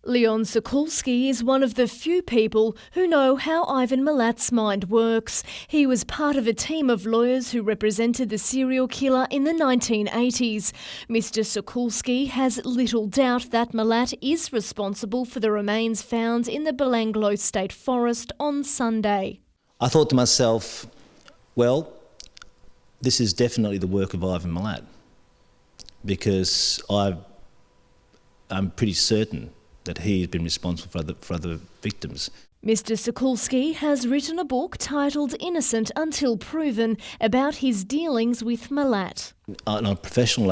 Leon Sokulski is one of the few people who know how Ivan Milat's mind works. He was part of a team of lawyers who represented the serial killer in the 1980s. Mr. Sokulski has little doubt that Milat is responsible for the remains found in the Belanglo State Forest on Sunday. I thought to myself, well, this is definitely the work of Ivan Milat, because I'm pretty certain that he has been responsible for other victims. Mr. Sokulski has written a book titled Innocent Until Proven about his dealings with Milat. On a professional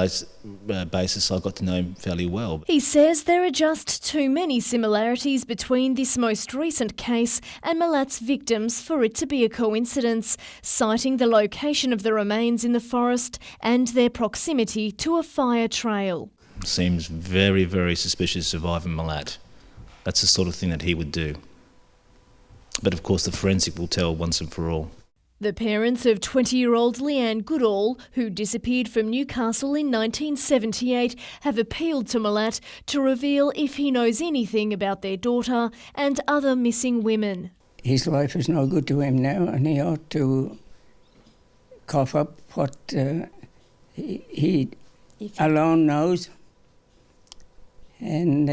basis, I got to know him fairly well. He says there are just too many similarities between this most recent case and Milat's victims for it to be a coincidence, citing the location of the remains in the forest and their proximity to a fire trail. Seems very, very suspicious of Ivan Milat. That's the sort of thing that he would do. But of course the forensic will tell once and for all. The parents of 20-year-old Leanne Goodall, who disappeared from Newcastle in 1978, have appealed to Milat to reveal if he knows anything about their daughter and other missing women. His life is no good to him now, and he ought to cough up what he alone knows. And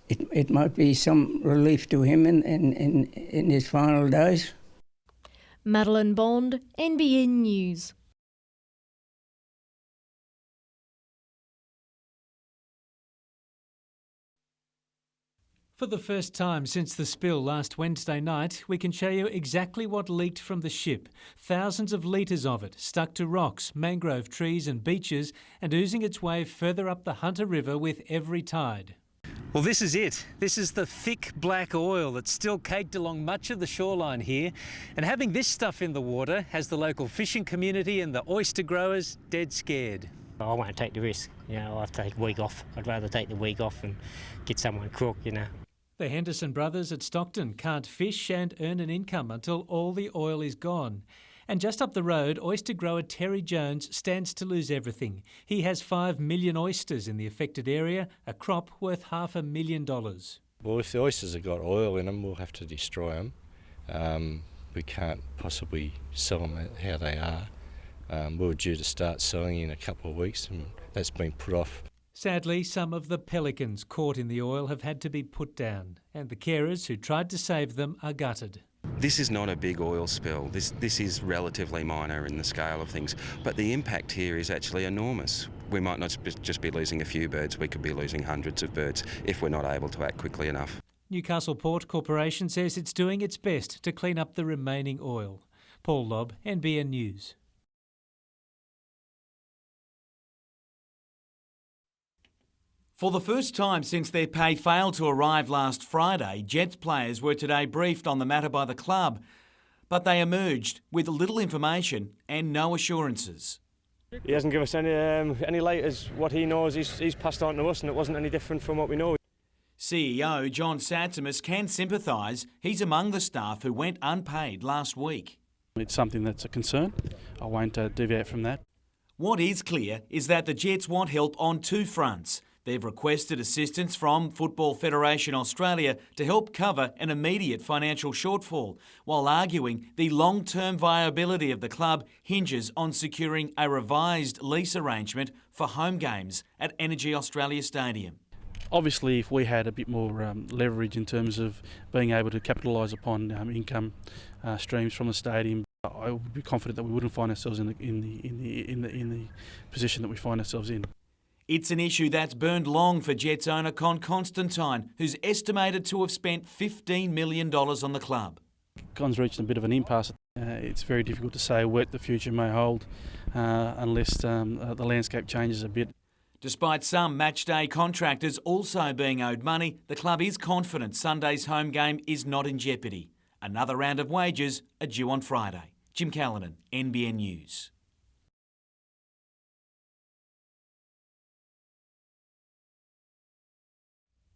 it might be some relief to him in his final days. Madeline Bond, NBN News. For the first time since the spill last Wednesday night, we can show you exactly what leaked from the ship. Thousands of litres of it, stuck to rocks, mangrove trees and beaches, and oozing its way further up the Hunter River with every tide. Well, this is it. This is the thick black oil that's still caked along much of the shoreline here. And having this stuff in the water has the local fishing community and the oyster growers dead scared. I won't take the risk. I'll have to take a week off. I'd rather take the week off and get someone crook, The Henderson brothers at Stockton can't fish and earn an income until all the oil is gone. And just up the road, oyster grower Terry Jones stands to lose everything. He has 5 million oysters in the affected area, a crop worth $500,000. Well, if the oysters have got oil in them, we'll have to destroy them. We can't possibly sell them how they are. We were due to start selling in a couple of weeks, and that's been put off. Sadly, some of the pelicans caught in the oil have had to be put down, and the carers who tried to save them are gutted. This is not a big oil spill. This is relatively minor in the scale of things, but the impact here is actually enormous. We might not just be losing a few birds, we could be losing hundreds of birds if we're not able to act quickly enough. Newcastle Port Corporation says it's doing its best to clean up the remaining oil. Paul Lobb, NBN News. For the first time since their pay failed to arrive last Friday, Jets players were today briefed on the matter by the club, but they emerged with little information and no assurances. He hasn't given us any laters. What he knows, he's passed on to us, and it wasn't any different from what we know. CEO John Satsimus can sympathise. He's among the staff who went unpaid last week. It's something that's a concern. I won't deviate from that. What is clear is that the Jets want help on two fronts. They've requested assistance from Football Federation Australia to help cover an immediate financial shortfall, while arguing the long-term viability of the club hinges on securing a revised lease arrangement for home games at Energy Australia Stadium. Obviously, if we had a bit more leverage in terms of being able to capitalise upon income streams from the stadium, I would be confident that we wouldn't find ourselves in the position that we find ourselves in. It's an issue that's burned long for Jets owner Con Constantine, who's estimated to have spent $15 million on the club. Con's reached a bit of an impasse. It's very difficult to say what the future may hold unless the landscape changes a bit. Despite some matchday contractors also being owed money, the club is confident Sunday's home game is not in jeopardy. Another round of wages are due on Friday. Jim Callanan, NBN News.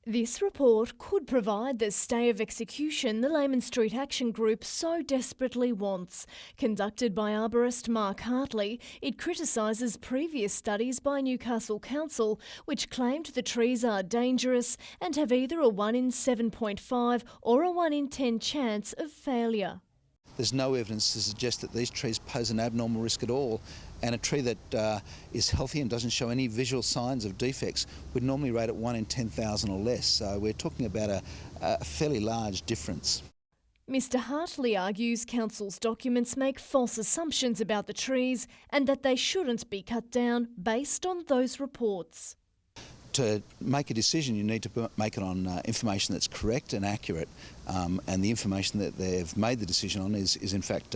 This report could provide the stay of execution the Layman Street Action Group so desperately wants. Conducted by arborist Mark Hartley, it criticises previous studies by Newcastle Council which claimed the trees are dangerous and have either a 1 in 7.5 or a 1 in 10 chance of failure. There's no evidence to suggest that these trees pose an abnormal risk at all, and a tree that is healthy and doesn't show any visual signs of defects would normally rate at 1 in 10,000 or less, so we're talking about a fairly large difference. Mr Hartley argues Council's documents make false assumptions about the trees and that they shouldn't be cut down based on those reports. To make a decision, you need to make it on information that's correct and accurate, and the information that they've made the decision on is in fact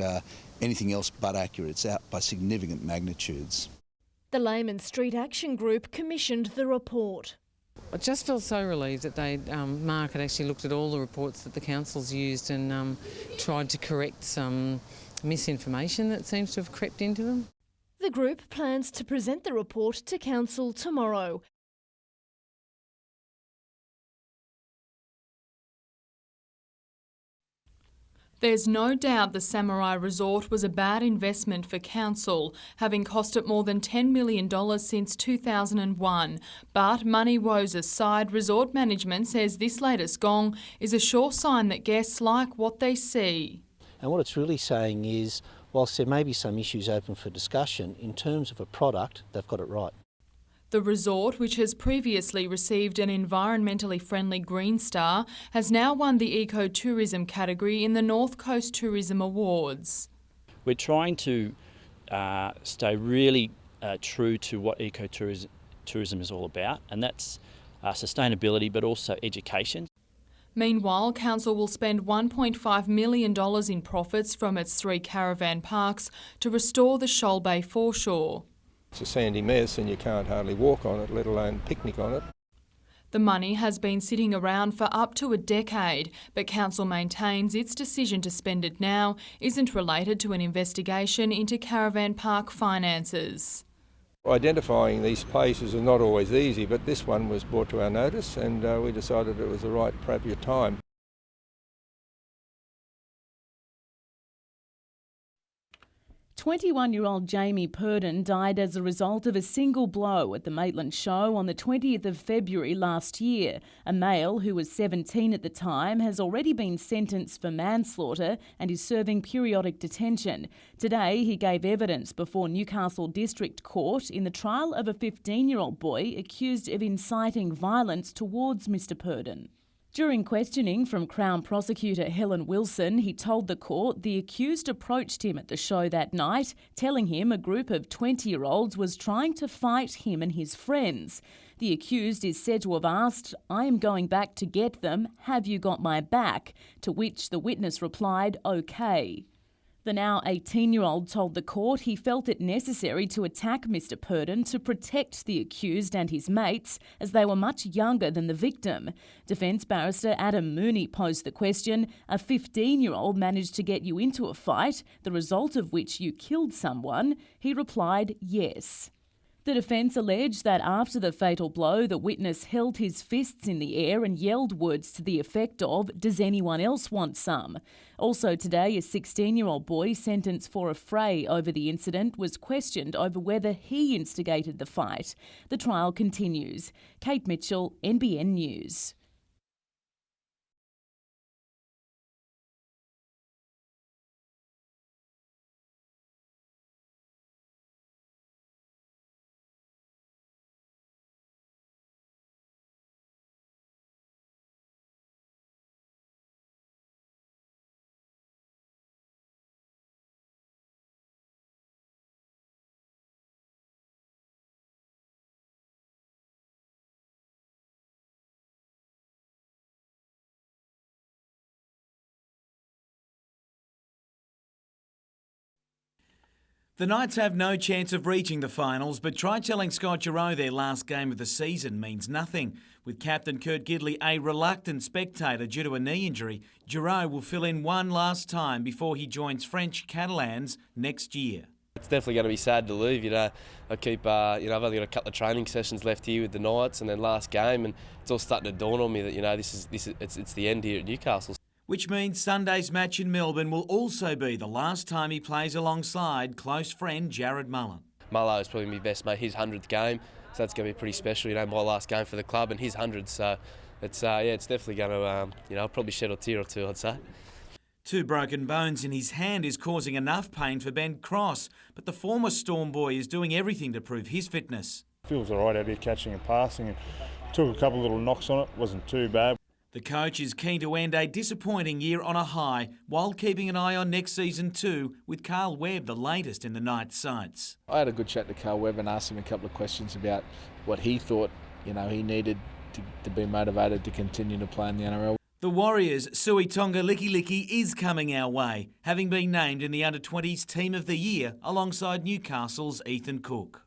anything else but accurate. It's out by significant magnitudes. The Layman Street Action Group commissioned the report. I just feel so relieved that Mark had actually looked at all the reports that the council's used and tried to correct some misinformation that seems to have crept into them. The group plans to present the report to Council tomorrow. There's no doubt the Samurai Resort was a bad investment for council, having cost it more than $10 million since 2001. But money woes aside, resort management says this latest gong is a sure sign that guests like what they see. And what it's really saying is, whilst there may be some issues open for discussion, in terms of a product, they've got it right. The resort, which has previously received an environmentally friendly Green Star, has now won the ecotourism category in the North Coast Tourism Awards. We're trying to stay really true to what ecotourism is all about, and that's sustainability but also education. Meanwhile, Council will spend $1.5 million in profits from its 3 caravan parks to restore the Shoal Bay foreshore. It's a sandy mess and you can't hardly walk on it, let alone picnic on it. The money has been sitting around for up to a decade, but Council maintains its decision to spend it now isn't related to an investigation into caravan park finances. Identifying these places is not always easy, but this one was brought to our notice and we decided it was the right appropriate time. 21-year-old Jamie Purdon died as a result of a single blow at the Maitland Show on the 20th of February last year. A male who was 17 at the time has already been sentenced for manslaughter and is serving periodic detention. Today he gave evidence before Newcastle District Court in the trial of a 15-year-old boy accused of inciting violence towards Mr Purdon. During questioning from Crown Prosecutor Helen Wilson, he told the court the accused approached him at the show that night, telling him a group of 20-year-olds was trying to fight him and his friends. The accused is said to have asked, "I am going back to get them, have you got my back?" To which the witness replied, "OK." The now 18-year-old told the court he felt it necessary to attack Mr Purdon to protect the accused and his mates, as they were much younger than the victim. Defence barrister Adam Mooney posed the question, "A 15-year-old managed to get you into a fight, the result of which you killed someone?" He replied, "Yes." The defence alleged that after the fatal blow, the witness held his fists in the air and yelled words to the effect of, "Does anyone else want some?" Also today, a 16-year-old boy sentenced for a fray over the incident was questioned over whether he instigated the fight. The trial continues. Kate Mitchell, NBN News. The Knights have no chance of reaching the finals, but try telling Scott Giroux their last game of the season means nothing. With captain Kurt Gidley a reluctant spectator due to a knee injury, Giroux will fill in one last time before he joins French Catalans next year. It's definitely going to be sad to leave. I keep, I've only got a couple of training sessions left here with the Knights, and then last game, and it's all starting to dawn on me that it's the end here at Newcastle. Which means Sunday's match in Melbourne will also be the last time he plays alongside close friend Jared Mullen. Mullo is probably my best mate, his 100th game, so that's going to be pretty special. My last game for the club and his 100th, so it's definitely going to, I'll probably shed a tear or two, I'd say. 2 broken bones in his hand is causing enough pain for Ben Cross, but the former Storm boy is doing everything to prove his fitness. Feels all right out here catching and passing, and took a couple of little knocks on it, wasn't too bad. The coach is keen to end a disappointing year on a high while keeping an eye on next season too, with Carl Webb the latest in the Knights' sights. I had a good chat to Carl Webb and asked him a couple of questions about what he thought he needed to be motivated to continue to play in the NRL. The Warriors' Sui Tonga Licky is coming our way, having been named in the Under-20s Team of the Year alongside Newcastle's Ethan Cook.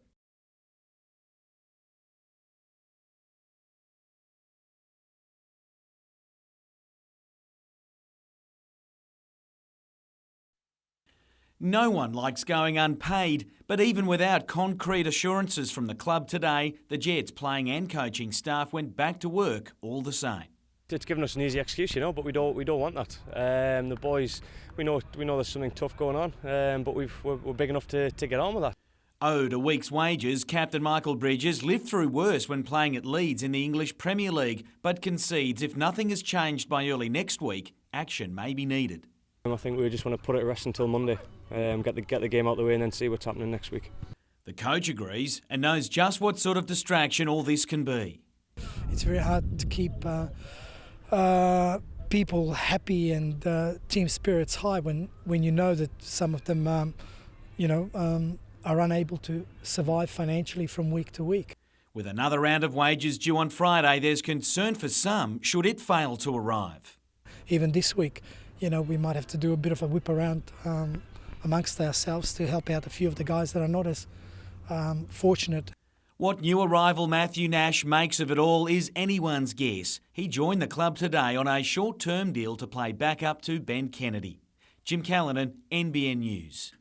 No one likes going unpaid, but even without concrete assurances from the club today, the Jets playing and coaching staff went back to work all the same. It's given us an easy excuse, but we don't want that. The boys, we know there's something tough going on, but we're big enough to get on with that. Owed a week's wages, Captain Michael Bridges lived through worse when playing at Leeds in the English Premier League, but concedes if nothing has changed by early next week, action may be needed. I think we just want to put it to rest until Monday, get the game out the way and then see what's happening next week. The coach agrees and knows just what sort of distraction all this can be. It's very hard to keep people happy and team spirits high when you know that some of them, are unable to survive financially from week to week. With another round of wages due on Friday, there's concern for some should it fail to arrive. Even this week, we might have to do a bit of a whip around amongst ourselves to help out a few of the guys that are not as fortunate. What new arrival Matthew Nash makes of it all is anyone's guess. He joined the club today on a short-term deal to play back up to Ben Kennedy. Jim Callanan, NBN News.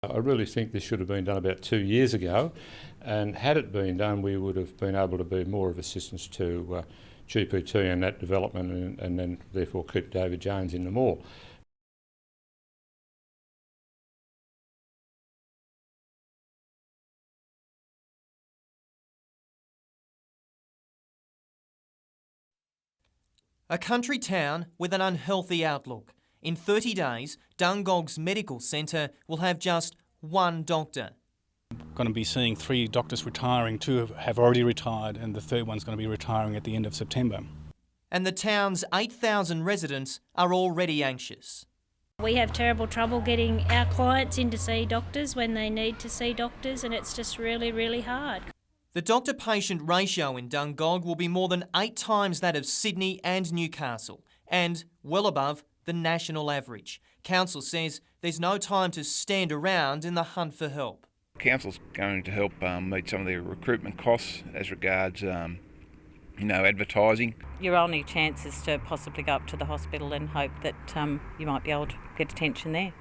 I really think this should have been done about 2 years ago, and had it been done, we would have been able to be more of assistance to GPT and that development, and then therefore keep David Jones in the more. A country town with an unhealthy outlook. In 30 days, Dungog's medical centre will have just one doctor. Going to be seeing 3 doctors retiring, 2 have already retired, and the 3rd one's going to be retiring at the end of September. And the town's 8,000 residents are already anxious. We have terrible trouble getting our clients in to see doctors when they need to see doctors, and it's just really, really hard. The doctor-patient ratio in Dungog will be more than 8 times that of Sydney and Newcastle, and well above the national average. Council says there's no time to stand around in the hunt for help. Council's going to help meet some of their recruitment costs as regards, advertising. Your only chance is to possibly go up to the hospital and hope that you might be able to get attention there.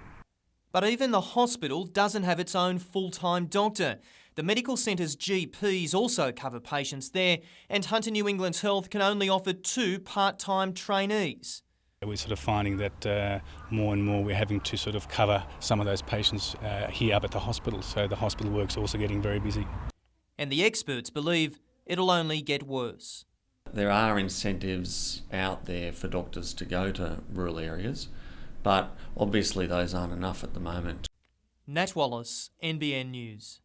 But even the hospital doesn't have its own full-time doctor. The medical centre's GPs also cover patients there, and Hunter New England Health can only offer 2 part-time trainees. We're sort of finding that more and more we're having to sort of cover some of those patients here up at the hospital, so the hospital work's also getting very busy. And the experts believe it'll only get worse. There are incentives out there for doctors to go to rural areas, but obviously those aren't enough at the moment. Nat Wallace, NBN News.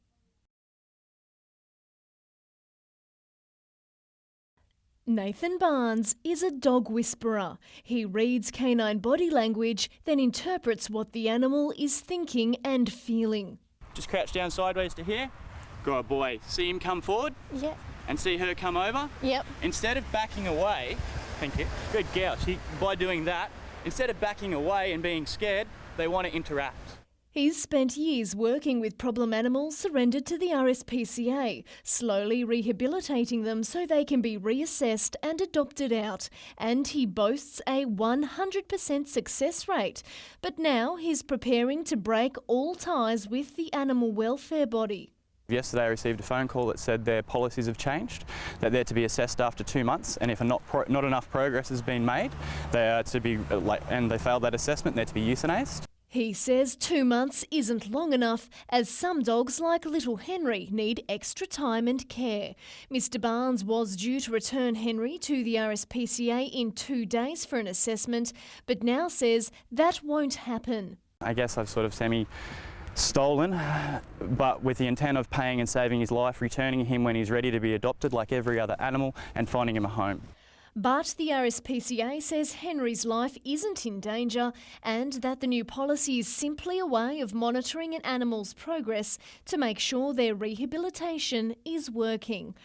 Nathan Barnes is a dog whisperer. He reads canine body language, then interprets what the animal is thinking and feeling. Just crouch down sideways to here. Good boy. See him come forward? Yep. And see her come over? Yep. Instead of backing away, thank you, good girl. By doing that, instead of backing away and being scared, they want to interact. He's spent years working with problem animals surrendered to the RSPCA, slowly rehabilitating them so they can be reassessed and adopted out. And he boasts a 100% success rate. But now he's preparing to break all ties with the animal welfare body. Yesterday I received a phone call that said their policies have changed, that they're to be assessed after 2 months, and if not enough progress has been made, they are to be, and they failed that assessment, they're to be euthanased. He says 2 months isn't long enough, as some dogs like little Henry need extra time and care. Mr Barnes was due to return Henry to the RSPCA in 2 days for an assessment, but now says that won't happen. I guess I've sort of semi-stolen, but with the intent of paying and saving his life, returning him when he's ready to be adopted like every other animal, and finding him a home. But the RSPCA says Henry's life isn't in danger and that the new policy is simply a way of monitoring an animal's progress to make sure their rehabilitation is working.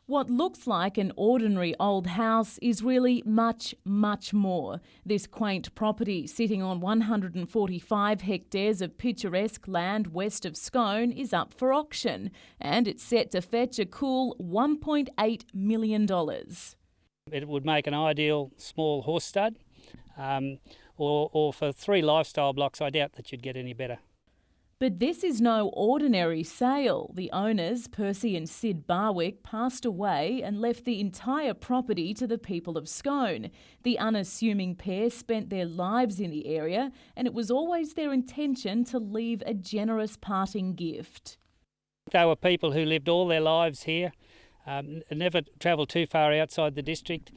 What looks like an ordinary old house is really much, much more. This quaint property, sitting on 145 hectares of picturesque land west of Scone, is up for auction, and it's set to fetch a cool $1.8 million. It would make an ideal small horse stud, or for 3 lifestyle blocks, I doubt that you'd get any better. But this is no ordinary sale. The owners, Percy and Sid Barwick, passed away and left the entire property to the people of Scone. The unassuming pair spent their lives in the area, and it was always their intention to leave a generous parting gift. They were people who lived all their lives here, never travelled too far outside the district.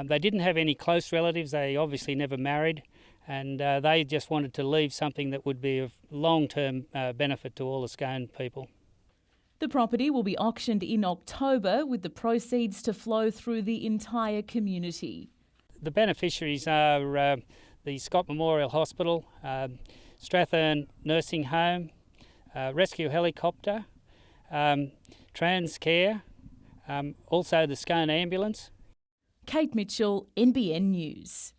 They didn't have any close relatives. They obviously never married. And they just wanted to leave something that would be of long-term benefit to all the Scone people. The property will be auctioned in October, with the proceeds to flow through the entire community. The beneficiaries are the Scott Memorial Hospital, Strathern Nursing Home, Rescue Helicopter, Transcare, also the Scone Ambulance. Kate Mitchell, NBN News.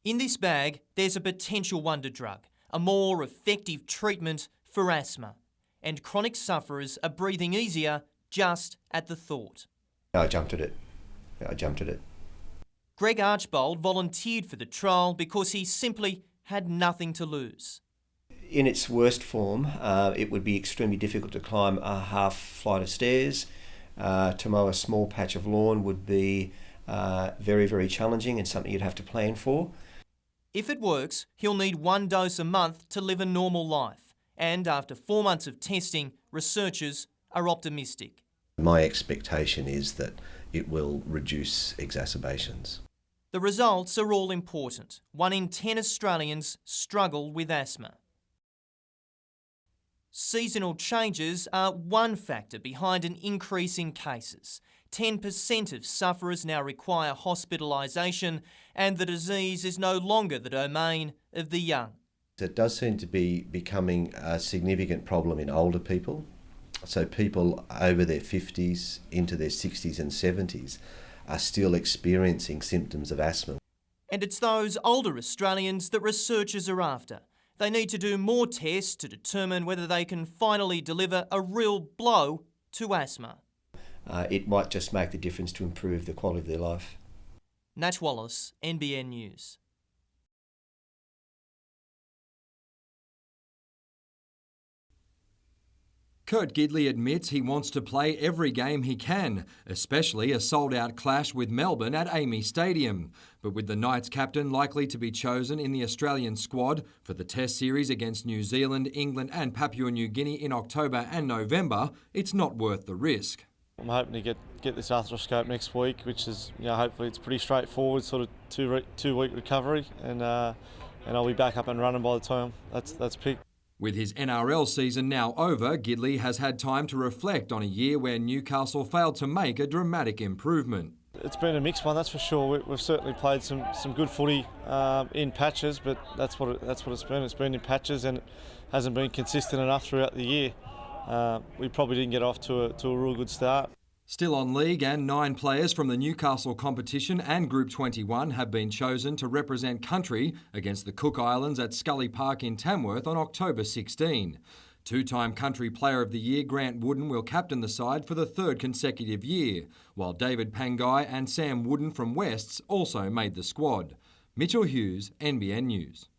In this bag, there's a potential wonder drug, a more effective treatment for asthma. And chronic sufferers are breathing easier just at the thought. I jumped at it. Greg Archbold volunteered for the trial because he simply had nothing to lose. In its worst form, it would be extremely difficult to climb a half flight of stairs. To mow a small patch of lawn would be very, very challenging and something you'd have to plan for. If it works, he'll need 1 dose a month to live a normal life. And after 4 months of testing, researchers are optimistic. My expectation is that it will reduce exacerbations. The results are all important. 1 in 10 Australians struggle with asthma. Seasonal changes are one factor behind an increase in cases. 10% of sufferers now require hospitalisation, and the disease is no longer the domain of the young. It does seem to be becoming a significant problem in older people. So people over their 50s into their 60s and 70s are still experiencing symptoms of asthma. And it's those older Australians that researchers are after. They need to do more tests to determine whether they can finally deliver a real blow to asthma. It might just make the difference to improve the quality of their life. Nat Wallace, NBN News. Kurt Gidley admits he wants to play every game he can, especially a sold-out clash with Melbourne at AAMI Stadium. But with the Knights captain likely to be chosen in the Australian squad for the Test series against New Zealand, England and Papua New Guinea in October and November, it's not worth the risk. I'm hoping to get this arthroscope next week, which is, hopefully it's pretty straightforward, sort of two-week recovery, and I'll be back up and running by the time that's picked. With his NRL season now over, Gidley has had time to reflect on a year where Newcastle failed to make a dramatic improvement. It's been a mixed one, that's for sure. We've certainly played some good footy in patches, but that's what it's been. It's been in patches and it hasn't been consistent enough throughout the year. We probably didn't get off to a real good start. Still on league, and 9 players from the Newcastle competition and Group 21 have been chosen to represent country against the Cook Islands at Scully Park in Tamworth on October 16. Two-time Country Player of the Year Grant Wooden will captain the side for the 3rd consecutive year, while David Pangai and Sam Wooden from Wests also made the squad. Mitchell Hughes, NBN News.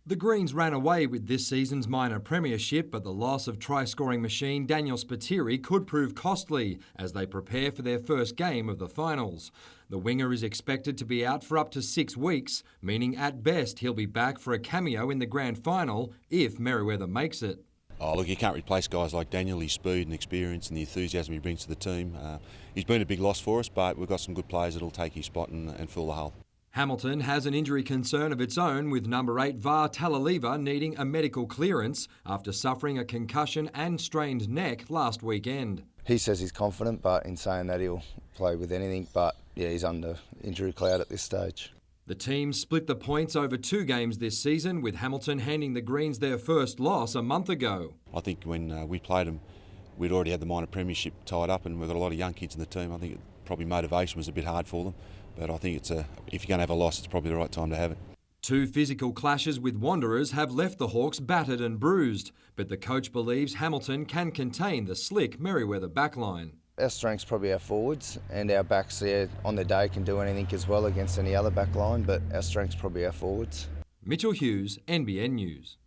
The Greens ran away with this season's minor premiership, but the loss of try-scoring machine Daniel Spiteri could prove costly as they prepare for their first game of the finals. The winger is expected to be out for up to 6 weeks, meaning at best he'll be back for a cameo in the grand final if Merewether makes it. Oh, look, you can't replace guys like Daniel, his speed and experience and the enthusiasm he brings to the team. He's been a big loss for us, but we've got some good players that'll take his spot and fill the hull. Hamilton has an injury concern of its own, with number 8 Var Talaleva needing a medical clearance after suffering a concussion and strained neck last weekend. He says he's confident, but in saying that he'll play with anything, but yeah, he's under injury cloud at this stage. The team split the points over 2 games this season, with Hamilton handing the Greens their first loss a month ago. I think when we played them, we'd already had the minor premiership tied up and we've got a lot of young kids in the team. I think probably motivation was a bit hard for them. But I think if you're going to have a loss, it's probably the right time to have it. 2 physical clashes with Wanderers have left the Hawks battered and bruised, but the coach believes Hamilton can contain the slick Merewether backline. Our strength's probably our forwards, and our backs there on the day can do anything as well against any other backline, but our strength's probably our forwards. Mitchell Hughes, NBN News.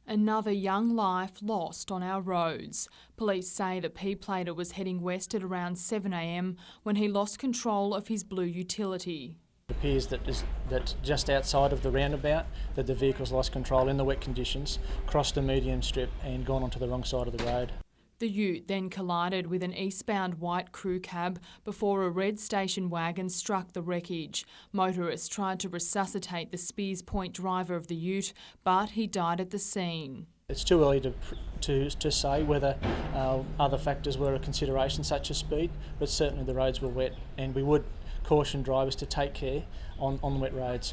Another young life lost on our roads. Police say the P-plater was heading west at around 7 a.m. when he lost control of his blue utility. It appears that just outside of the roundabout that the vehicle's lost control in the wet conditions, crossed the medium strip and gone onto the wrong side of the road. The ute then collided with an eastbound white crew cab before a red station wagon struck the wreckage. Motorists tried to resuscitate the Spears Point driver of the ute, but he died at the scene. It's too early to say whether other factors were a consideration, such as speed, but certainly the roads were wet, and we would caution drivers to take care on wet roads.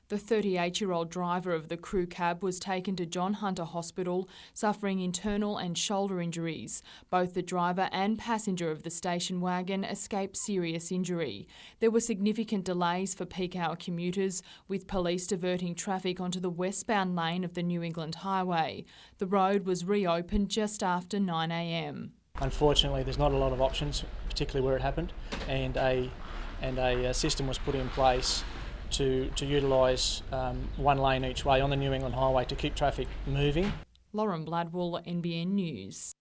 The 38-year-old driver of the crew cab was taken to John Hunter Hospital, suffering internal and shoulder injuries. Both the driver and passenger of the station wagon escaped serious injury. There were significant delays for peak hour commuters, with police diverting traffic onto the westbound lane of the New England Highway. The road was reopened just after 9 a.m. Unfortunately, there's not a lot of options, particularly where it happened, and a system was put in place to utilise one lane each way on the New England Highway to keep traffic moving. Lauren Bladwell, NBN News.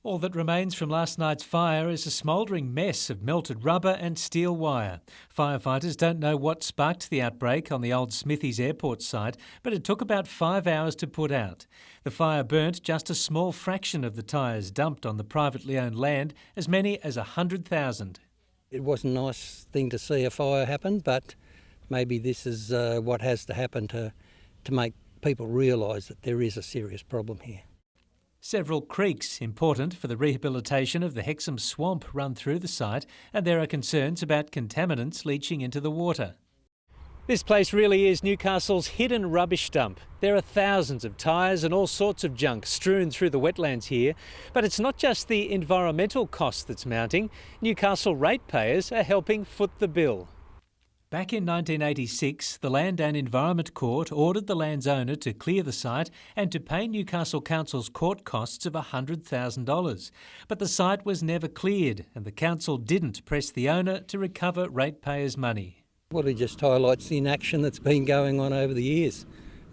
All that remains from last night's fire is a smouldering mess of melted rubber and steel wire. Firefighters don't know what sparked the outbreak on the old Smithies Airport site, but it took about 5 hours to put out. The fire burnt just a small fraction of the tyres dumped on the privately owned land, as many as 100,000. It wasn't a nice thing to see a fire happen, but maybe this is what has to happen to make people realise that there is a serious problem here. Several creeks important for the rehabilitation of the Hexham swamp run through the site, and there are concerns about contaminants leaching into the water. This place really is Newcastle's hidden rubbish dump. There are thousands of tyres and all sorts of junk strewn through the wetlands here. But it's not just the environmental cost that's mounting. Newcastle ratepayers are helping foot the bill. Back in 1986, the Land and Environment Court ordered the land's owner to clear the site and to pay Newcastle Council's court costs of $100,000. But the site was never cleared, and the council didn't press the owner to recover ratepayers' money. Well, it just highlights the inaction that's been going on over the years.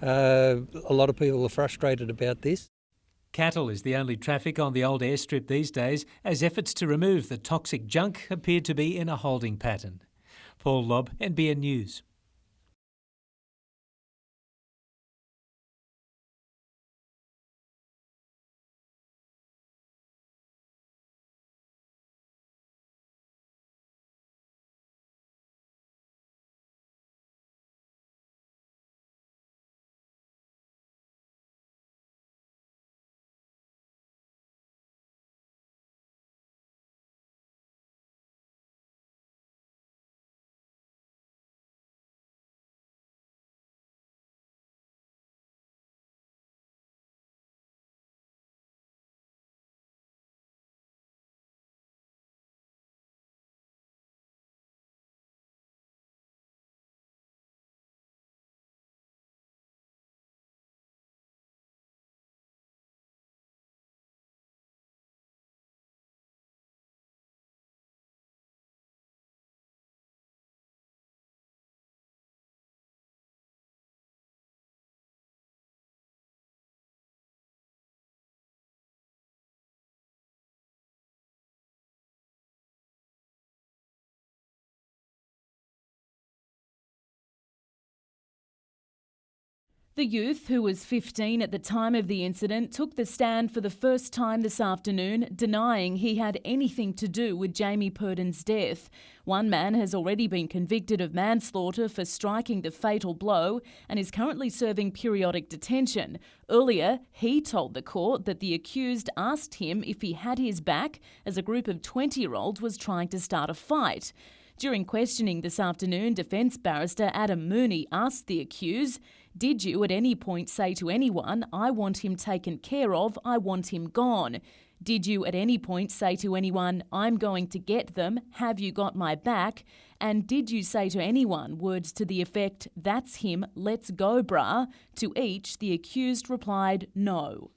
A lot of people are frustrated about this. Cattle is the only traffic on the old airstrip these days, as efforts to remove the toxic junk appear to be in a holding pattern. Paul Lobb, NBN News. The youth, who was 15 at the time of the incident, took the stand for the first time this afternoon, denying he had anything to do with Jamie Purden's death. One man has already been convicted of manslaughter for striking the fatal blow and is currently serving periodic detention. Earlier, he told the court that the accused asked him if he had his back as a group of 20-year-olds was trying to start a fight. During questioning this afternoon, defence barrister Adam Mooney asked the accused, "Did you at any point say to anyone, 'I want him taken care of, I want him gone'? Did you at any point say to anyone, 'I'm going to get them, have you got my back'? And did you say to anyone words to the effect, 'That's him, let's go brah'?" To each, the accused replied no.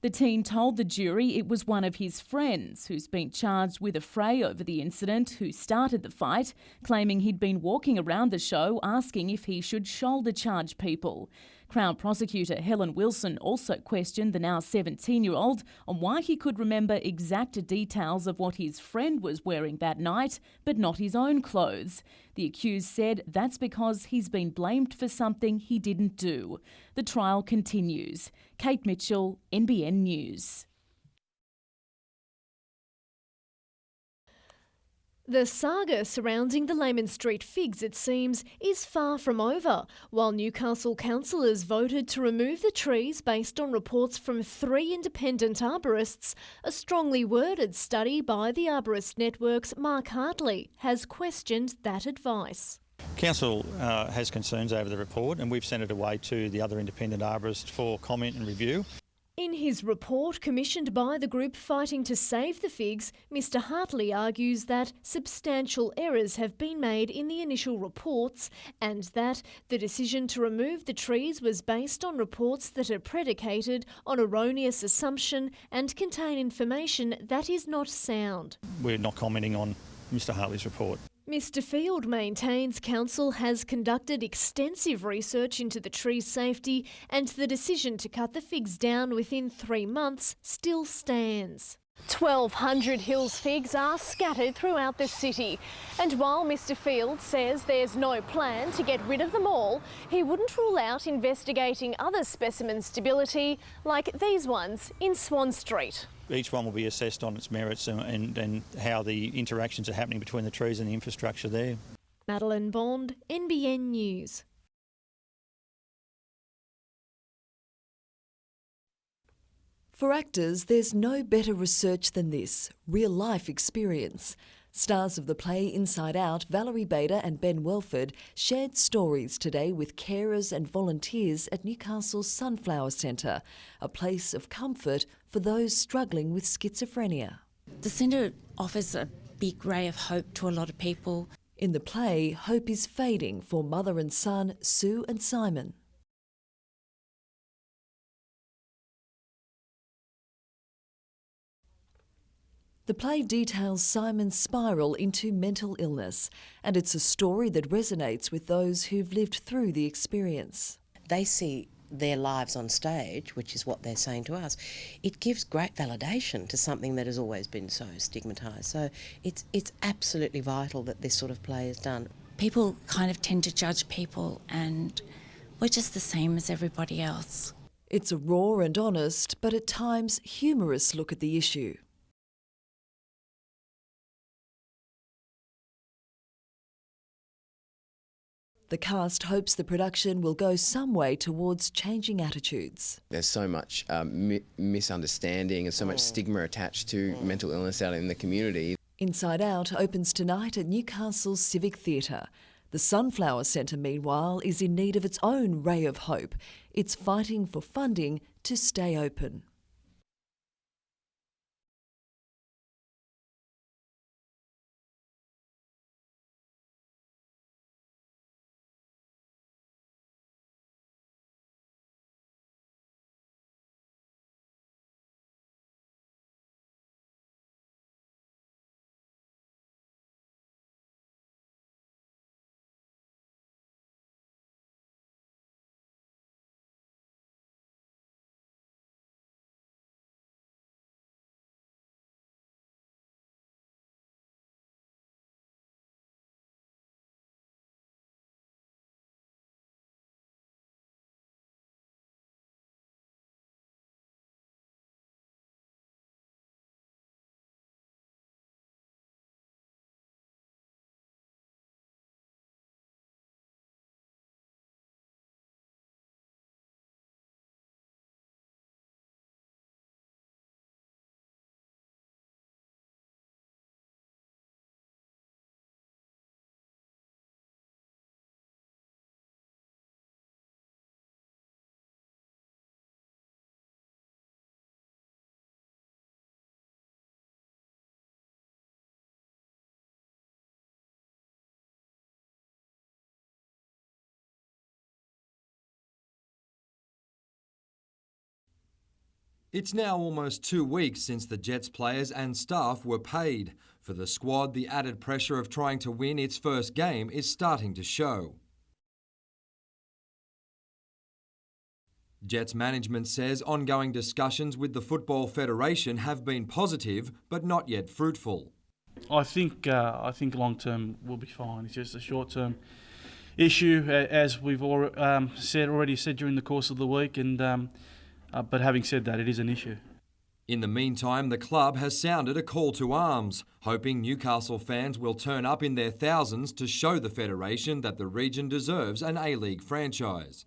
The teen told the jury it was one of his friends, who's been charged with a fray over the incident, who started the fight, claiming he'd been walking around the show asking if he should shoulder charge people. Crown Prosecutor Helen Wilson also questioned the now 17-year-old on why he could remember exact details of what his friend was wearing that night, but not his own clothes. The accused said that's because he's been blamed for something he didn't do. The trial continues. Kate Mitchell, NBN News. The saga surrounding the Lehman Street figs, it seems, is far from over. While Newcastle councillors voted to remove the trees based on reports from 3 independent arborists, a strongly worded study by the Arborist Network's Mark Hartley has questioned that advice. Council has concerns over the report, and we've sent it away to the other independent arborists for comment and review. In his report, commissioned by the group fighting to save the figs, Mr Hartley argues that substantial errors have been made in the initial reports and that the decision to remove the trees was based on reports that are predicated on erroneous assumption and contain information that is not sound. We're not commenting on Mr Hartley's report. Mr Field maintains council has conducted extensive research into the tree's safety and the decision to cut the figs down within 3 months still stands. 1,200 Hills figs are scattered throughout the city, and while Mr Field says there's no plan to get rid of them all, he wouldn't rule out investigating other specimen stability like these ones in Swan Street. Each one will be assessed on its merits and how the interactions are happening between the trees and the infrastructure there. Madeline Bond, NBN News. For actors, there's no better research than this, real-life experience. Stars of the play Inside Out, Valerie Bader and Ben Welford shared stories today with carers and volunteers at Newcastle's Sunflower Centre, a place of comfort for those struggling with schizophrenia. The centre offers a big ray of hope to a lot of people. In the play, hope is fading for mother and son, Sue and Simon. The play details Simon's spiral into mental illness, and it's a story that resonates with those who've lived through the experience. They see their lives on stage, which is what they're saying to us, it gives great validation to something that has always been so stigmatised. So it's absolutely vital that this sort of play is done. People kind of tend to judge people, and we're just the same as everybody else. It's a raw and honest, but at times humorous look at the issue. The cast hopes the production will go some way towards changing attitudes. There's so much misunderstanding and so much stigma attached to mental illness out in the community. Inside Out opens tonight at Newcastle's Civic Theatre. The Sunflower Centre, meanwhile, is in need of its own ray of hope. It's fighting for funding to stay open. It's now almost 2 weeks since the Jets players and staff were paid. For the squad, the added pressure of trying to win its first game is starting to show. Jets management says ongoing discussions with the Football Federation have been positive but not yet fruitful. I think long-term will be fine. It's just a short-term issue, as we've already said during the course of the week, and but having said that, it is an issue. In the meantime, the club has sounded a call to arms, hoping Newcastle fans will turn up in their thousands to show the Federation that the region deserves an A-League franchise.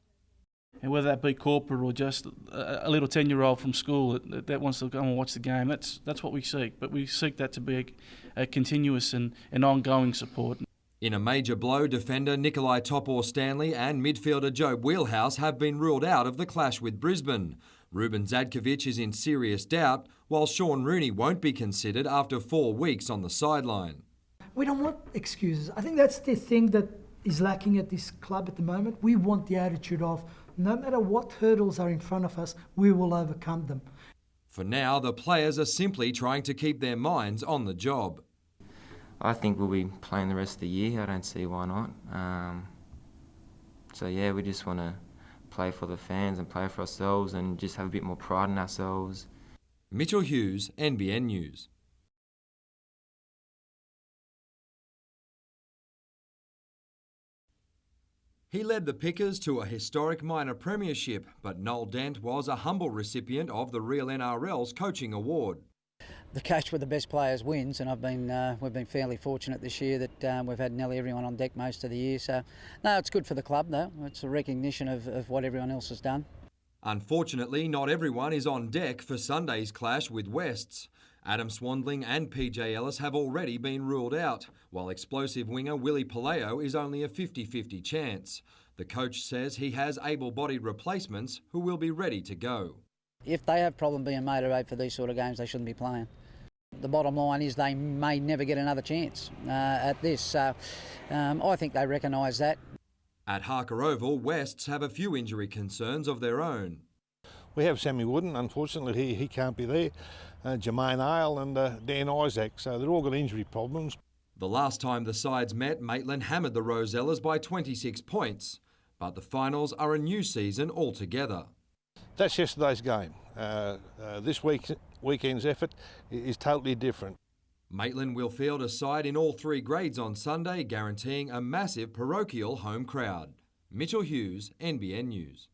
And whether that be corporate or just a little 10-year-old from school that wants to go and watch the game, that's what we seek. But we seek that to be a continuous and ongoing support. In a major blow, defender Nikolai Topor-Stanley and midfielder Joe Wheelhouse have been ruled out of the clash with Brisbane. Ruben Zadkovic is in serious doubt, while Sean Rooney won't be considered after 4 weeks on the sideline. We don't want excuses. I think that's the thing that is lacking at this club at the moment. We want the attitude of, no matter what hurdles are in front of us, we will overcome them. For now, the players are simply trying to keep their minds on the job. I think we'll be playing the rest of the year. I don't see why not. So yeah, we just want to play for the fans and play for ourselves and just have a bit more pride in ourselves. Mitchell Hughes, NBN News. He led the Pickers to a historic minor premiership, but Noel Dent was a humble recipient of the Real NRL's coaching award. The coach with the best players wins, and we've been fairly fortunate this year that we've had nearly everyone on deck most of the year. So, no, it's good for the club though. It's a recognition of what everyone else has done. Unfortunately, not everyone is on deck for Sunday's clash with Wests. Adam Swandling and PJ Ellis have already been ruled out, while explosive winger Willie Paleo is only a 50-50 chance. The coach says he has able-bodied replacements who will be ready to go. If they have problem being motivated for these sort of games, they shouldn't be playing. The bottom line is they may never get another chance at this. So I think they recognise that. At Harker Oval, Wests have a few injury concerns of their own. We have Sammy Wooden, unfortunately he can't be there, Jermaine Ale and Dan Isaac, so they've all got injury problems. The last time the sides met, Maitland hammered the Rosellas by 26 points. But the finals are a new season altogether. That's yesterday's game. This weekend's effort is totally different. Maitland will field a side in all 3 grades on Sunday, guaranteeing a massive parochial home crowd. Mitchell Hughes, NBN News.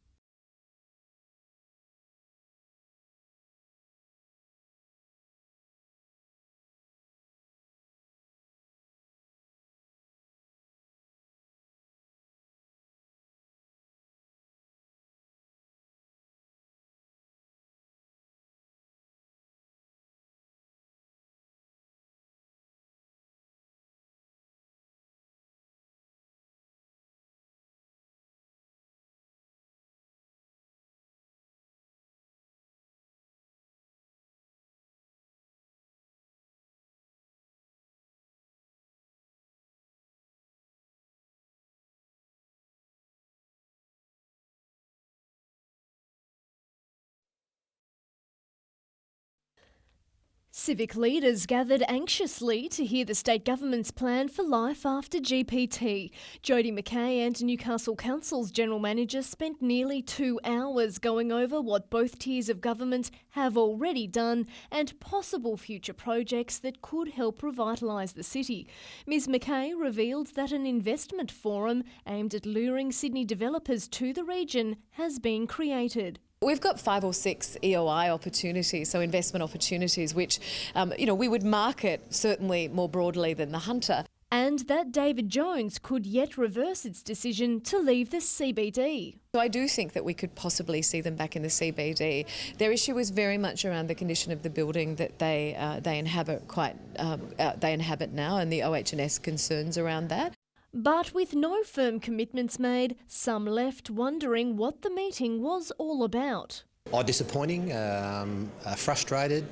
Civic leaders gathered anxiously to hear the state government's plan for life after GPT. Jodie McKay and Newcastle Council's General Manager spent nearly 2 hours going over what both tiers of government have already done and possible future projects that could help revitalise the city. Ms McKay revealed that an investment forum aimed at luring Sydney developers to the region has been created. We've got 5 or 6 EOI opportunities, so investment opportunities, which, we would market certainly more broadly than the Hunter. And that David Jones could yet reverse its decision to leave the CBD. So I do think that we could possibly see them back in the CBD. Their issue is very much around the condition of the building that they inhabit now, and the OH&S concerns around that. But with no firm commitments made, some left wondering what the meeting was all about. Disappointing, frustrated.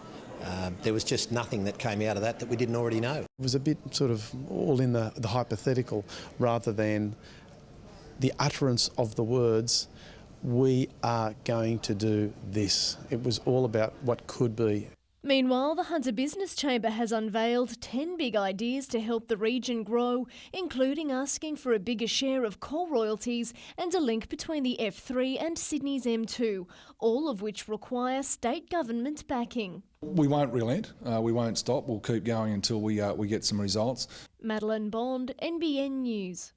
There was just nothing that came out of that we didn't already know. It was a bit sort of all in the hypothetical rather than the utterance of the words, we are going to do this. It was all about what could be. Meanwhile, the Hunter Business Chamber has unveiled 10 big ideas to help the region grow, including asking for a bigger share of coal royalties and a link between the F3 and Sydney's M2, all of which require state government backing. We won't relent, we won't stop, we'll keep going until we get some results. Madeline Bond, NBN News.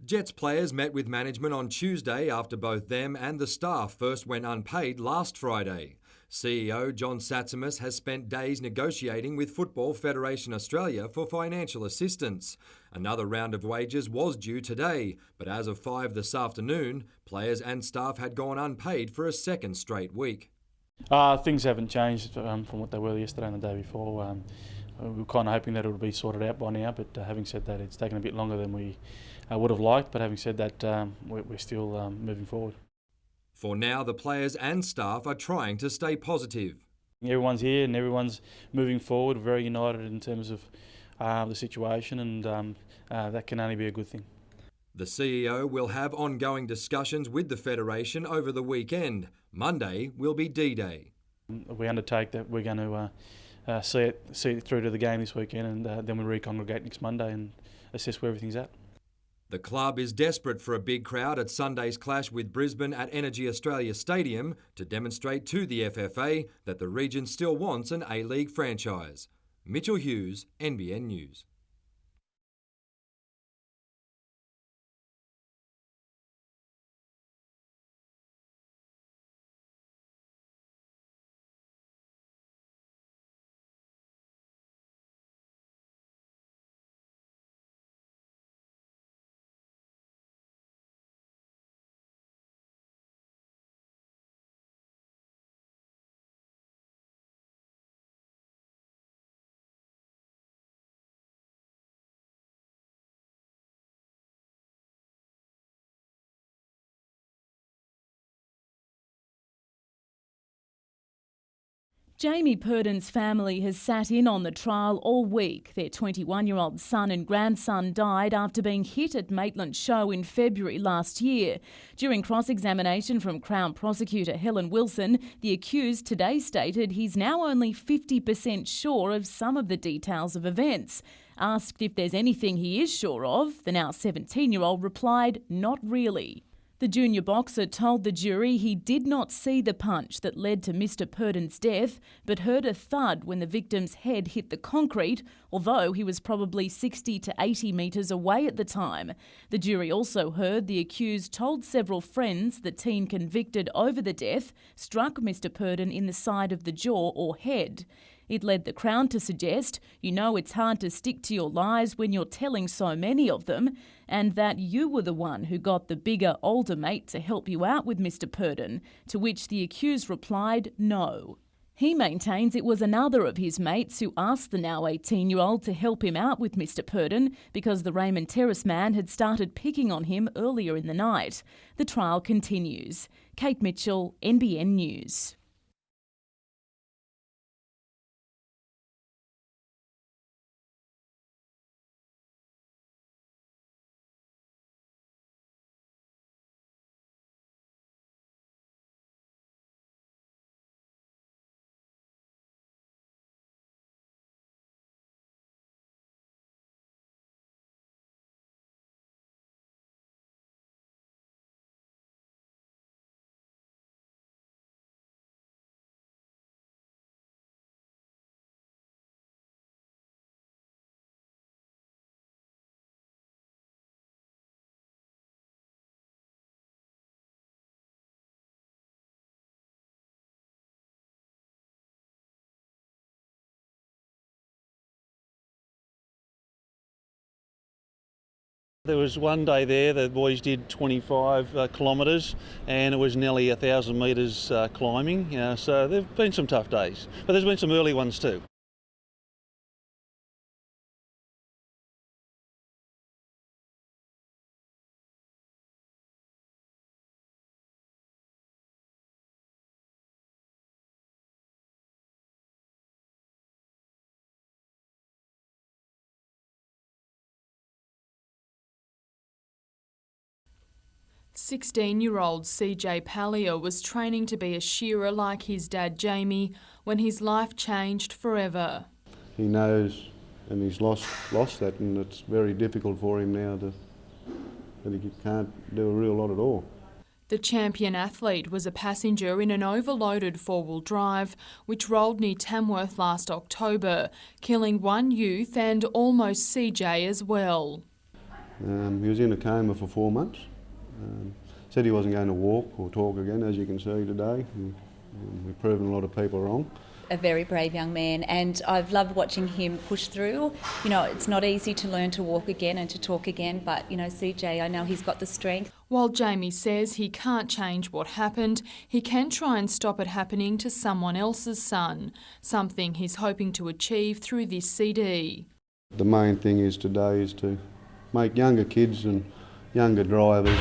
Jets players met with management on Tuesday after both them and the staff first went unpaid last Friday. CEO John Satsimas has spent days negotiating with Football Federation Australia for financial assistance. Another round of wages was due today, but as of 5 this afternoon, players and staff had gone unpaid for a second straight week. Things haven't changed from what they were yesterday and the day before. We were kind of hoping that it would be sorted out by now, but having said that, it's taken a bit longer than we would have liked, but having said that, we're still moving forward. For now, the players and staff are trying to stay positive. Everyone's here and everyone's moving forward, very united in terms of the situation, and that can only be a good thing. The CEO will have ongoing discussions with the Federation over the weekend. Monday will be D-Day. We undertake that we're going to see it through to the game this weekend, and then we recongregate next Monday and assess where everything's at. The club is desperate for a big crowd at Sunday's clash with Brisbane at Energy Australia Stadium to demonstrate to the FFA that the region still wants an A-League franchise. Mitchell Hughes, NBN News. Jamie Purden's family has sat in on the trial all week. Their 21-year-old son and grandson died after being hit at Maitland Show in February last year. During cross-examination from Crown Prosecutor Helen Wilson, the accused today stated he's now only 50% sure of some of the details of events. Asked if there's anything he is sure of, the now 17-year-old replied, "Not really." The junior boxer told the jury he did not see the punch that led to Mr Purdon's death, but heard a thud when the victim's head hit the concrete, although he was probably 60 to 80 metres away at the time. The jury also heard the accused told several friends the teen convicted over the death struck Mr Purdon in the side of the jaw or head. It led the Crown to suggest, you know it's hard to stick to your lies when you're telling so many of them, and that you were the one who got the bigger, older mate to help you out with Mr Purdon, to which the accused replied no. He maintains it was another of his mates who asked the now 18-year-old to help him out with Mr Purdon because the Raymond Terrace man had started picking on him earlier in the night. The trial continues. Kate Mitchell, NBN News. There was one day there the boys did 25 kilometres and it was nearly 1,000 metres climbing, so there have been some tough days, but there's been some early ones too. "16-year-old CJ Pallier was training to be a shearer like his dad Jamie when his life changed forever. He knows and he's lost that, and it's very difficult for him now that he can't do a real lot at all. The champion athlete was a passenger in an overloaded four-wheel drive which rolled near Tamworth last October, killing one youth and almost CJ as well. He was in a coma for 4 months. Said he wasn't going to walk or talk again, as you can see today. We've proven a lot of people wrong. A very brave young man, and I've loved watching him push through. You know, it's not easy to learn to walk again and to talk again, but, you know, CJ, I know he's got the strength. While Jamie says he can't change what happened, he can try and stop it happening to someone else's son, something he's hoping to achieve through this CD. The main thing is today is to make younger kids and younger drivers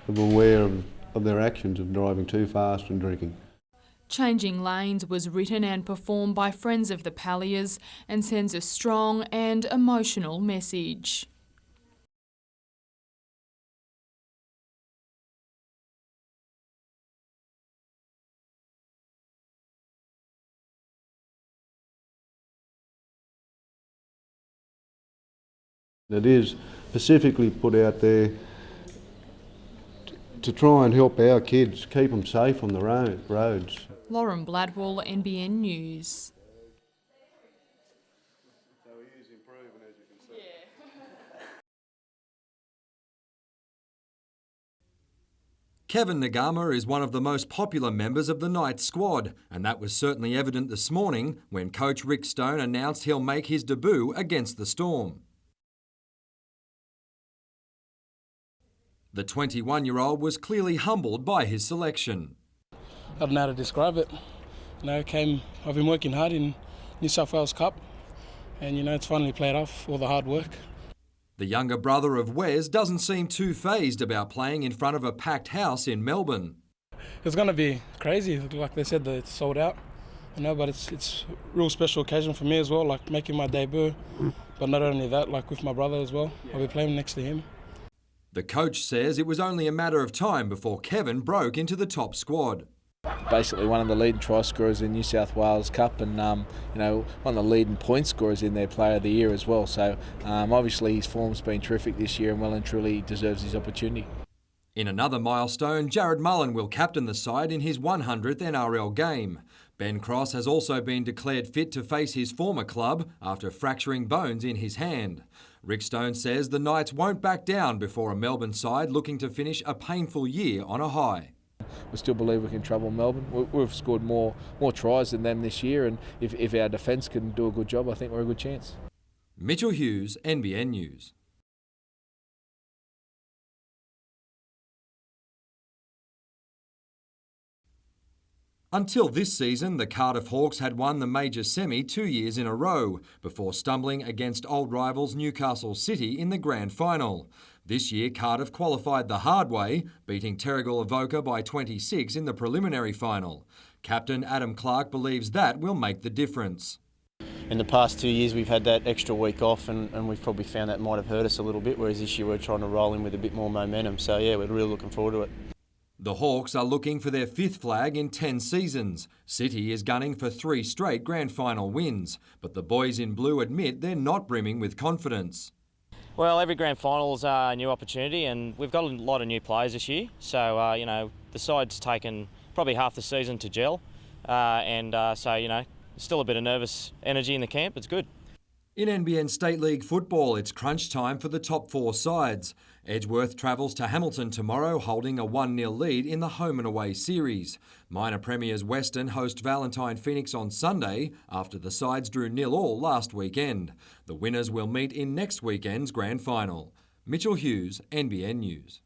aware of their actions of driving too fast and drinking. Changing Lanes was written and performed by friends of the Palliers and sends a strong and emotional message. It is specifically put out there to try and help our kids, keep them safe on the roads. Lauren Bladwell, NBN News. Kevin Nagama is one of the most popular members of the Knights squad, and that was certainly evident this morning when coach Rick Stone announced he'll make his debut against the Storm. The 21-year-old was clearly humbled by his selection. I don't know how to describe it. I've been working hard in New South Wales Cup, and it's finally played off, all the hard work. The younger brother of Wes doesn't seem too fazed about playing in front of a packed house in Melbourne. It's going to be crazy, like they said, it's sold out, but it's a real special occasion for me as well, like making my debut. But not only that, like with my brother as well, I'll be playing next to him. The coach says it was only a matter of time before Kevin broke into the top squad. Basically one of the leading try scorers in New South Wales Cup, and one of the leading point scorers in their Player of the Year as well. So obviously his form's been terrific this year, and well and truly deserves his opportunity. In another milestone, Jared Mullen will captain the side in his 100th NRL game. Ben Cross has also been declared fit to face his former club after fracturing bones in his hand. Rick Stone says the Knights won't back down before a Melbourne side looking to finish a painful year on a high. We still believe we can trouble Melbourne. We've scored more tries than them this year, and if our defence can do a good job, I think we're a good chance. Mitchell Hughes, NBN News. Until this season, the Cardiff Hawks had won the major semi 2 years in a row, before stumbling against old rivals Newcastle City in the grand final. This year, Cardiff qualified the hard way, beating Terrigal Avoca by 26 in the preliminary final. Captain Adam Clark believes that will make the difference. In the past 2 years we've had that extra week off, and we've probably found that might have hurt us a little bit, whereas this year we're trying to roll in with a bit more momentum. So yeah, we're really looking forward to it. The Hawks are looking for their 5th flag in 10 seasons. City is gunning for 3 straight grand final wins, but the boys in blue admit they're not brimming with confidence. Well, every grand final's a new opportunity, and we've got a lot of new players this year. So, the side's taken probably half the season to gel, still a bit of nervous energy in the camp. It's good. In NBN State League football, it's crunch time for the top 4 sides. Edgeworth travels to Hamilton tomorrow, holding a 1-0 lead in the home and away series. Minor premiers Western host Valentine Phoenix on Sunday, after the sides drew 0-0 last weekend. The winners will meet in next weekend's grand final. Mitchell Hughes, NBN News.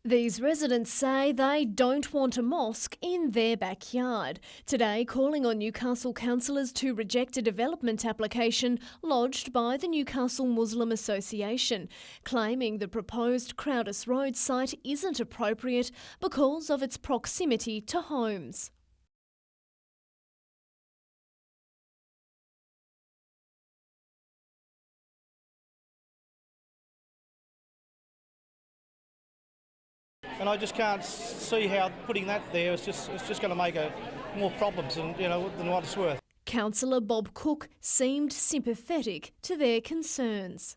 These residents say they don't want a mosque in their backyard. Today, calling on Newcastle councillors to reject a development application lodged by the Newcastle Muslim Association, claiming the proposed Crowdis Road site isn't appropriate because of its proximity to homes. And I just can't see how putting that there is just going to make more problems than what it's worth. Councillor Bob Cook seemed sympathetic to their concerns.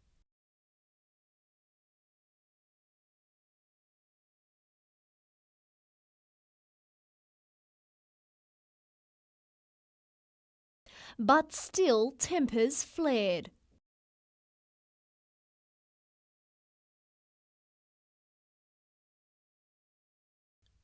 But still, tempers flared.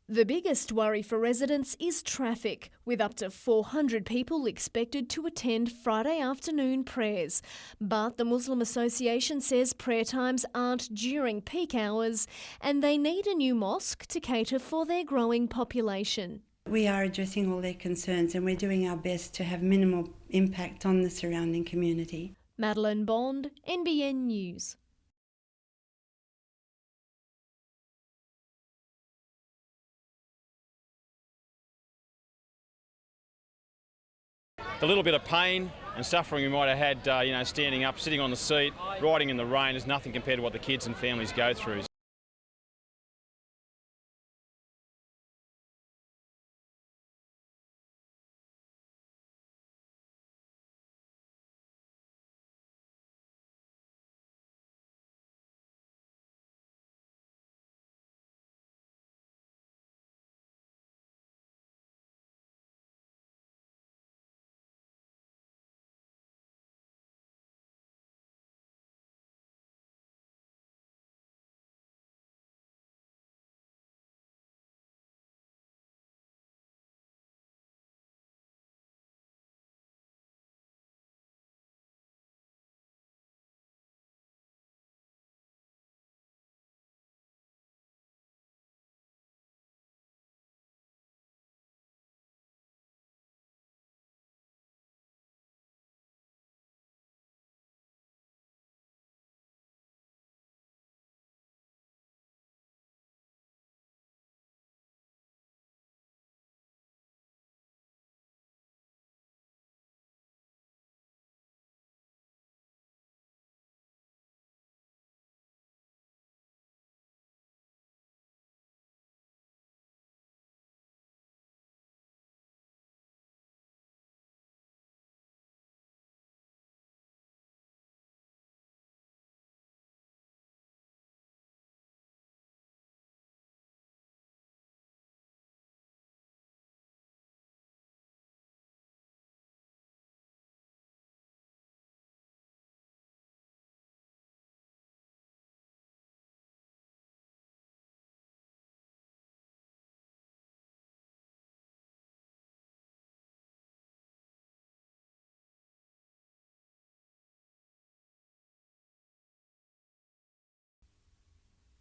The biggest worry for residents is traffic, with up to 400 people expected to attend Friday afternoon prayers. But the Muslim Association says prayer times aren't during peak hours, and they need a new mosque to cater for their growing population. We are addressing all their concerns, and we're doing our best to have minimal impact on the surrounding community. Madeline Bond, NBN News. The little bit of pain and suffering we might have had, standing up, sitting on the seat, riding in the rain is nothing compared to what the kids and families go through.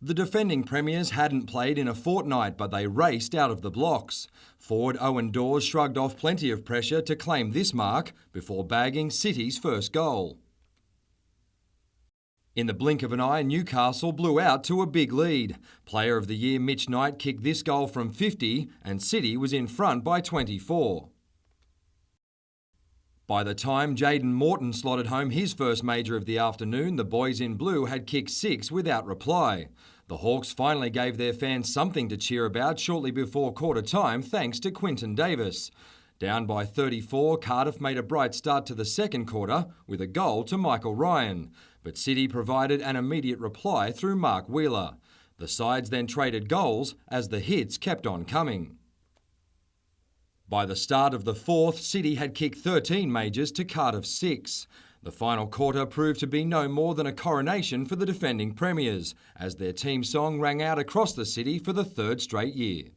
The defending premiers hadn't played in a fortnight, but they raced out of the blocks. Forward Owen Dawes shrugged off plenty of pressure to claim this mark before bagging City's first goal. In the blink of an eye, Newcastle blew out to a big lead. Player of the Year Mitch Knight kicked this goal from 50 and City was in front by 24. By the time Jayden Morton slotted home his first major of the afternoon, the boys in blue had kicked 6 without reply. The Hawks finally gave their fans something to cheer about shortly before quarter time thanks to Quinton Davis. Down by 34, Cardiff made a bright start to the second quarter with a goal to Michael Ryan, but City provided an immediate reply through Mark Wheeler. The sides then traded goals as the hits kept on coming. By the start of the fourth, City had kicked 13 majors to Cardiff's 6. The final quarter proved to be no more than a coronation for the defending premiers, as their team song rang out across the city for the third straight year.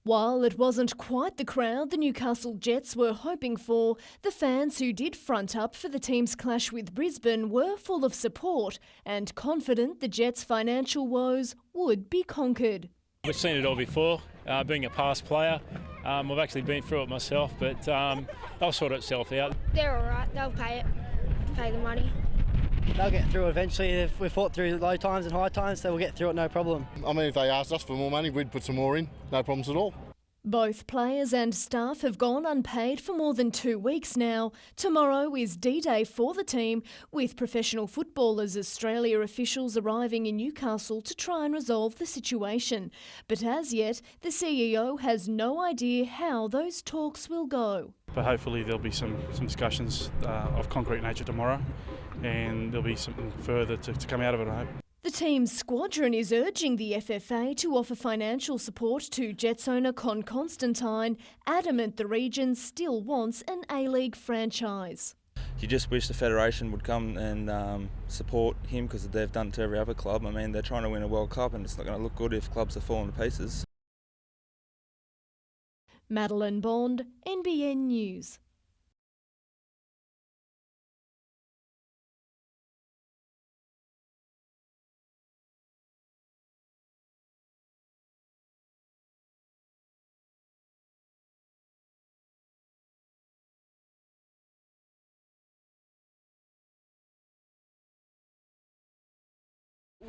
While it wasn't quite the crowd the Newcastle Jets were hoping for, the fans who did front up for the team's clash with Brisbane were full of support and confident the Jets' financial woes would be conquered. We've seen it all before, being a past player. I've actually been through it myself, but they'll sort itself out. They're all right, they'll pay the money. They'll get through eventually. If we've fought through low times and high times, so we'll get through it no problem. I mean, if they asked us for more money, we'd put some more in. No problems at all. Both players and staff have gone unpaid for more than 2 weeks now. Tomorrow is D-Day for the team, with Professional Footballers Australia officials arriving in Newcastle to try and resolve the situation. But as yet, the CEO has no idea how those talks will go. But hopefully there'll be some discussions of concrete nature tomorrow, and there'll be something further to come out of it, I hope. The team's squadron is urging the FFA to offer financial support to Jets owner Con Constantine, adamant the region still wants an A-League franchise. You just wish the Federation would come and support him, because they've done it to every other club. I mean, they're trying to win a World Cup and it's not going to look good if clubs are falling to pieces. Madeline Bond, NBN News.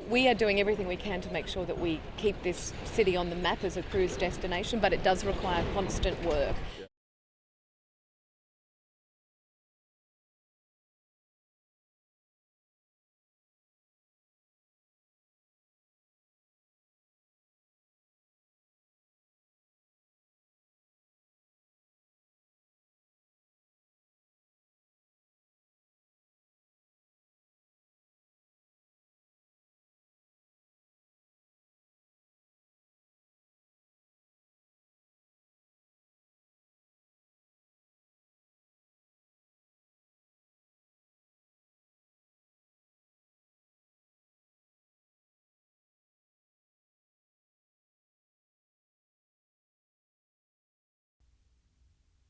We are doing everything we can to make sure that we keep this city on the map as a cruise destination, but it does require constant work.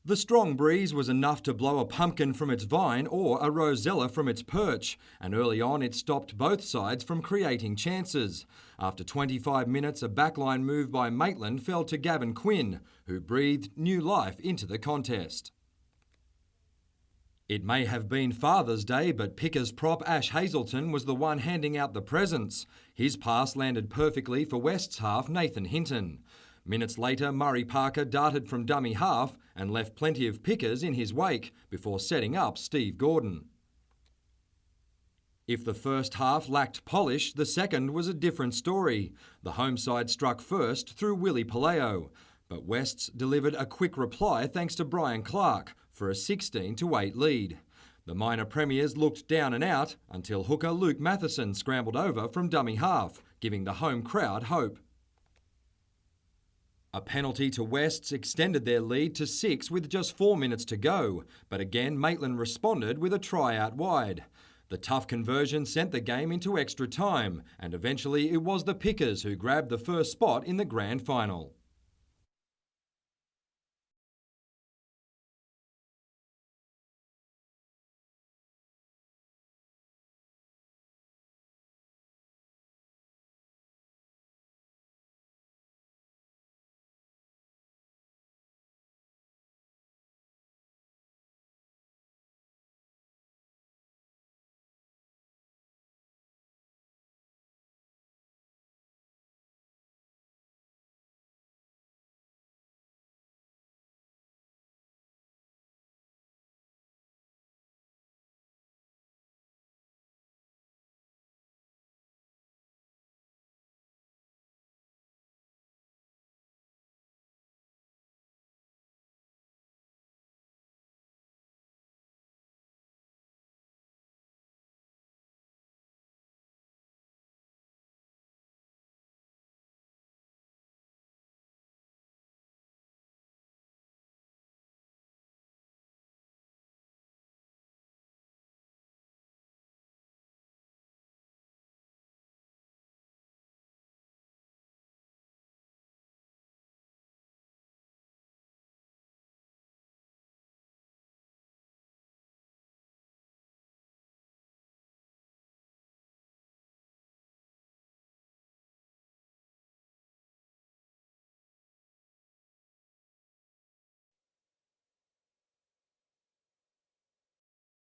The strong breeze was enough to blow a pumpkin from its vine or a rosella from its perch, and early on it stopped both sides from creating chances. After 25 minutes, a backline move by Maitland fell to Gavin Quinn, who breathed new life into the contest. It may have been Father's Day, but Pickers prop Ash Hazelton was the one handing out the presents. His pass landed perfectly for West's half Nathan Hinton. Minutes later, Murray Parker darted from dummy half and left plenty of Pickers in his wake before setting up Steve Gordon. If the first half lacked polish, the second was a different story. The home side struck first through Willie Paleo, but Wests delivered a quick reply thanks to Brian Clark for a 16-8 lead. The minor premiers looked down and out until hooker Luke Matheson scrambled over from dummy half, giving the home crowd hope. A penalty to Wests extended their lead to 6 with just 4 minutes to go, but again Maitland responded with a try out wide. The tough conversion sent the game into extra time, and eventually it was the Pickers who grabbed the first spot in the grand final.